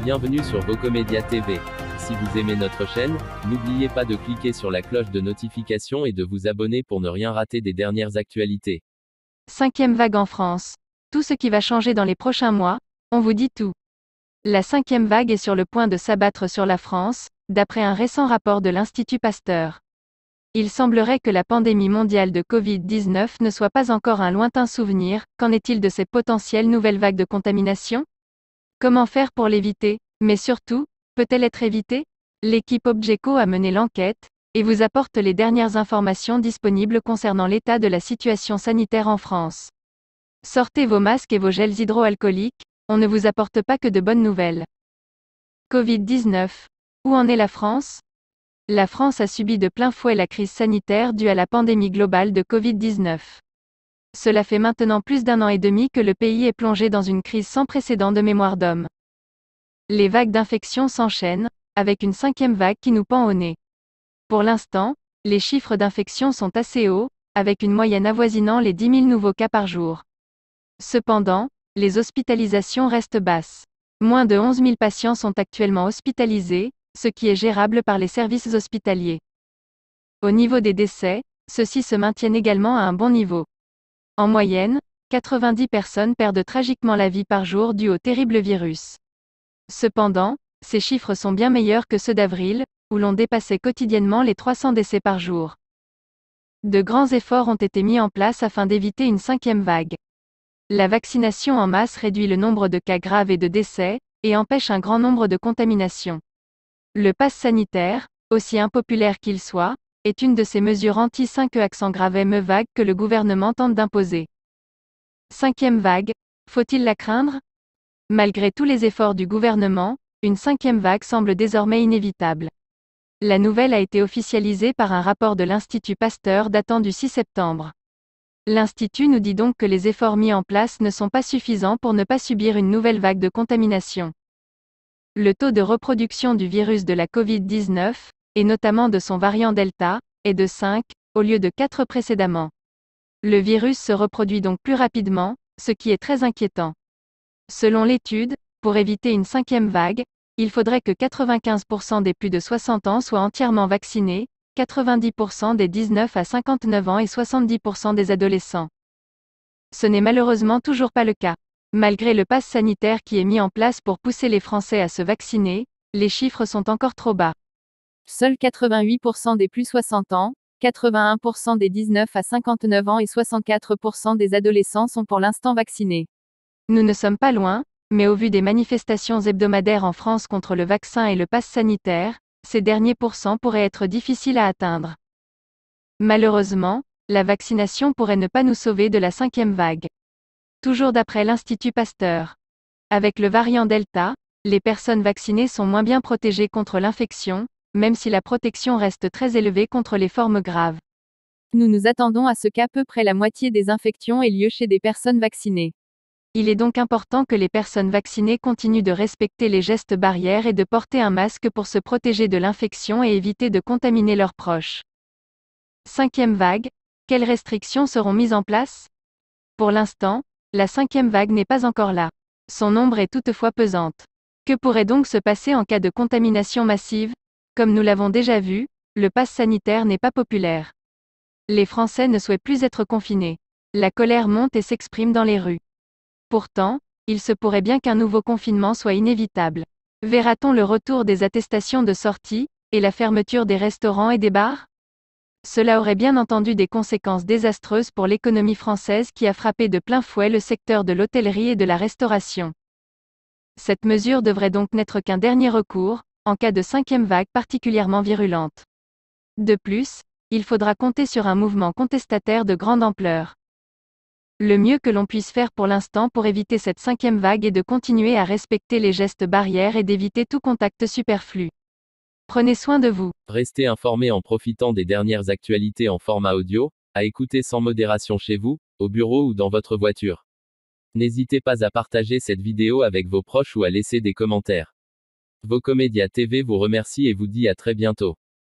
Bienvenue sur Vocomédia TV. Si vous aimez notre chaîne, n'oubliez pas de cliquer sur la cloche de notification et de vous abonner pour ne rien rater des dernières actualités. Cinquième vague en France. Tout ce qui va changer dans les prochains mois, on vous dit tout. La cinquième vague est sur le point de s'abattre sur la France, d'après un récent rapport de l'Institut Pasteur. Il semblerait que la pandémie mondiale de Covid-19 ne soit pas encore un lointain souvenir. Qu'en est-il de ces potentielles nouvelles vagues de contamination? Comment faire pour l'éviter? Mais surtout, peut-elle être évitée? L'équipe Obgeco a mené l'enquête, et vous apporte les dernières informations disponibles concernant l'état de la situation sanitaire en France. Sortez vos masques et vos gels hydroalcooliques, on ne vous apporte pas que de bonnes nouvelles. Covid-19. Où en est la France? La France a subi de plein fouet la crise sanitaire due à la pandémie globale de Covid-19. Cela fait maintenant plus d'un an et demi que le pays est plongé dans une crise sans précédent de mémoire d'homme. Les vagues d'infection s'enchaînent, avec une cinquième vague qui nous pend au nez. Pour l'instant, les chiffres d'infection sont assez hauts, avec une moyenne avoisinant les 10 000 nouveaux cas par jour. Cependant, les hospitalisations restent basses. Moins de 11 000 patients sont actuellement hospitalisés, ce qui est gérable par les services hospitaliers. Au niveau des décès, ceux-ci se maintiennent également à un bon niveau. En moyenne, 90 personnes perdent tragiquement la vie par jour dû au terrible virus. Cependant, ces chiffres sont bien meilleurs que ceux d'avril, où l'on dépassait quotidiennement les 300 décès par jour. De grands efforts ont été mis en place afin d'éviter une cinquième vague. La vaccination en masse réduit le nombre de cas graves et de décès, et empêche un grand nombre de contaminations. Le pass sanitaire, aussi impopulaire qu'il soit, est une de ces mesures anti-5 accent grave vague que le gouvernement tente d'imposer. Cinquième vague, faut-il la craindre? Malgré tous les efforts du gouvernement, une cinquième vague semble désormais inévitable. La nouvelle a été officialisée par un rapport de l'Institut Pasteur datant du 6 septembre. L'Institut nous dit donc que les efforts mis en place ne sont pas suffisants pour ne pas subir une nouvelle vague de contamination. Le taux de reproduction du virus de la Covid-19, et notamment de son variant Delta, est de 5, au lieu de 4 précédemment. Le virus se reproduit donc plus rapidement, ce qui est très inquiétant. Selon l'étude, pour éviter une cinquième vague, il faudrait que 95% des plus de 60 ans soient entièrement vaccinés, 90% des 19 à 59 ans et 70% des adolescents. Ce n'est malheureusement toujours pas le cas. Malgré le pass sanitaire qui est mis en place pour pousser les Français à se vacciner, les chiffres sont encore trop bas. Seuls 88% des plus 60 ans, 81% des 19 à 59 ans et 64% des adolescents sont pour l'instant vaccinés. Nous ne sommes pas loin, mais au vu des manifestations hebdomadaires en France contre le vaccin et le pass sanitaire, ces derniers pourcents pourraient être difficiles à atteindre. Malheureusement, la vaccination pourrait ne pas nous sauver de la cinquième vague. Toujours d'après l'Institut Pasteur. Avec le variant Delta, les personnes vaccinées sont moins bien protégées contre l'infection, même si la protection reste très élevée contre les formes graves. Nous nous attendons à ce qu'à peu près la moitié des infections ait lieu chez des personnes vaccinées. Il est donc important que les personnes vaccinées continuent de respecter les gestes barrières et de porter un masque pour se protéger de l'infection et éviter de contaminer leurs proches. Cinquième vague, quelles restrictions seront mises en place? Pour l'instant, la cinquième vague n'est pas encore là. Son ombre est toutefois pesante. Que pourrait donc se passer en cas de contamination massive? Comme nous l'avons déjà vu, le pass sanitaire n'est pas populaire. Les Français ne souhaitent plus être confinés. La colère monte et s'exprime dans les rues. Pourtant, il se pourrait bien qu'un nouveau confinement soit inévitable. Verra-t-on le retour des attestations de sortie, et la fermeture des restaurants et des bars? Cela aurait bien entendu des conséquences désastreuses pour l'économie française qui a frappé de plein fouet le secteur de l'hôtellerie et de la restauration. Cette mesure devrait donc n'être qu'un dernier recours, en cas de cinquième vague particulièrement virulente. De plus, il faudra compter sur un mouvement contestataire de grande ampleur. Le mieux que l'on puisse faire pour l'instant pour éviter cette cinquième vague est de continuer à respecter les gestes barrières et d'éviter tout contact superflu. Prenez soin de vous. Restez informés en profitant des dernières actualités en format audio, à écouter sans modération chez vous, au bureau ou dans votre voiture. N'hésitez pas à partager cette vidéo avec vos proches ou à laisser des commentaires. Vocomédia TV vous remercie et vous dit à très bientôt.